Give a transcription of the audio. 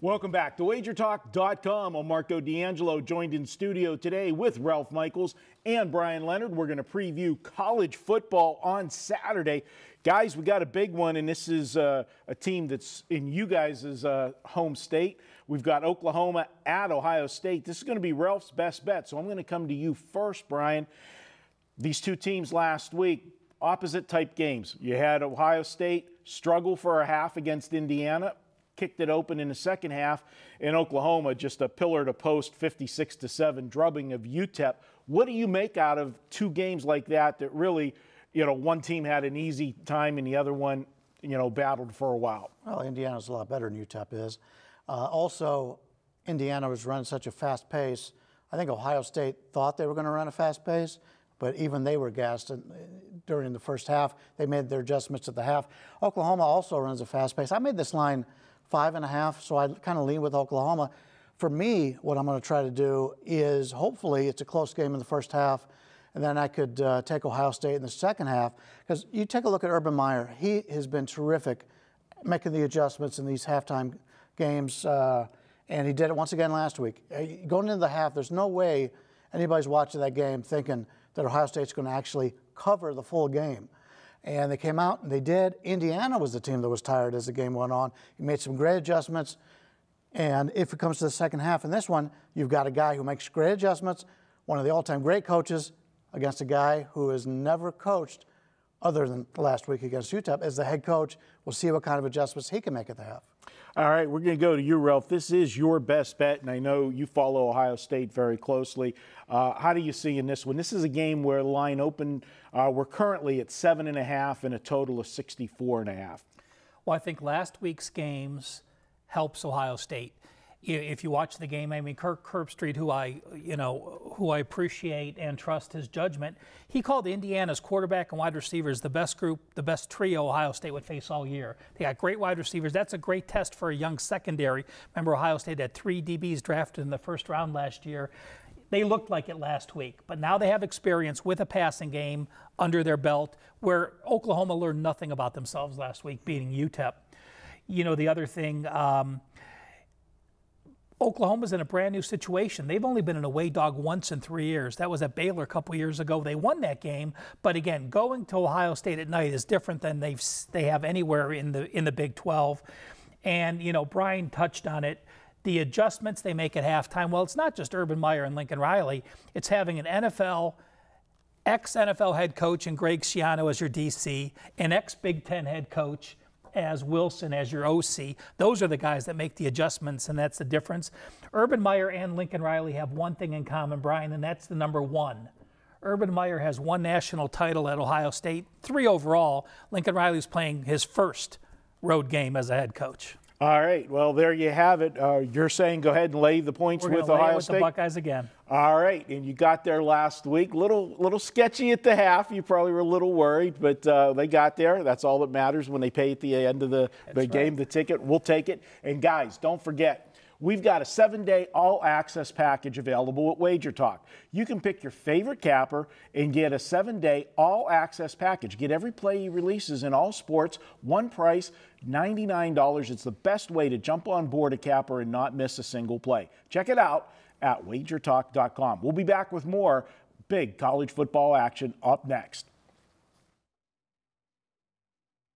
Welcome back to WagerTalk.com. I'm Marco D'Angelo, joined in studio today with Ralph Michaels and Bryan Leonard. We're going to preview college football on Saturday. Guys, we got a big one, and this is a team that's in you guys' home state. We've got Oklahoma at Ohio State. This is going to be Ralph's best bet, so I'm going to come to you first, Bryan. These two teams last week, opposite type games. You had Ohio State struggle for a half against Indiana, kicked it open in the second half, and Oklahoma just a pillar-to-post 56-7 drubbing of UTEP. What do you make out of two games like that really, one team had an easy time and the other one, battled for a while? Well, Indiana's a lot better than UTEP is. Also, Indiana was running such a fast pace. I think Ohio State thought they were going to run a fast pace, but even they were gassed during the first half. They made their adjustments at the half. Oklahoma also runs a fast pace. I made this line 5.5, so I kind of lean with Oklahoma. For me, what I'm going to try to do is hopefully it's a close game in the first half, and then I could take Ohio State in the second half. Because you take a look at Urban Meyer. He has been terrific making the adjustments in these halftime games, and he did it once again last week. Going into the half, there's no way anybody's watching that game thinking that Ohio State's going to actually cover the full game. And they came out and they did. Indiana was the team that was tired as the game went on. He made some great adjustments. And if it comes to the second half in this one, you've got a guy who makes great adjustments, one of the all-time great coaches, against a guy who has never coached other than last week against UTEP as the head coach. We'll see what kind of adjustments he can make at the half. All right, we're going to go to you, Ralph. This is your best bet, and I know you follow Ohio State very closely. How do you see in this one? This is a game where the line opened. We're currently at 7.5 and a total of 64.5. Well, I think last week's games helps Ohio State. If you watch the game, I mean, Kirk Herbstreit, who I appreciate and trust his judgment, he called Indiana's quarterback and wide receivers the best group, the best trio Ohio State would face all year. They got great wide receivers. That's a great test for a young secondary. Remember, Ohio State had 3 DBs drafted in the first round last year. They looked like it last week, but now they have experience with a passing game under their belt, where Oklahoma learned nothing about themselves last week, beating UTEP. The other thing, Oklahoma's in a brand new situation. They've only been an away dog once in 3 years. That was at Baylor a couple years ago. They won that game, but again, going to Ohio State at night is different than they have anywhere in the Big 12. And Bryan touched on it. The adjustments they make at halftime. Well, it's not just Urban Meyer and Lincoln Riley. It's having an ex-NFL head coach and Greg Schiano as your DC, an ex-Big Ten head coach as Wilson as your OC. Those are the guys that make the adjustments, and that's the difference. Urban Meyer and Lincoln Riley have one thing in common, Bryan, and that's the number 1. Urban Meyer has 1 national title at Ohio State, 3 overall. Lincoln Riley's playing his first road game as a head coach. All right, well, there you have it. You're saying go ahead and lay the points with Ohio State? The Buckeyes again. All right, and you got there last week. Little sketchy at the half. You probably were a little worried, but they got there. That's all that matters when they pay at the end of the game, the ticket. We'll take it. And, guys, don't forget, we've got a 7-day all-access package available at Wager Talk. You can pick your favorite capper and get a 7-day all-access package. Get every play he releases in all sports, one price, $99. It's the best way to jump on board a capper and not miss a single play. Check it out at WagerTalk.com. We'll be back with more big college football action up next.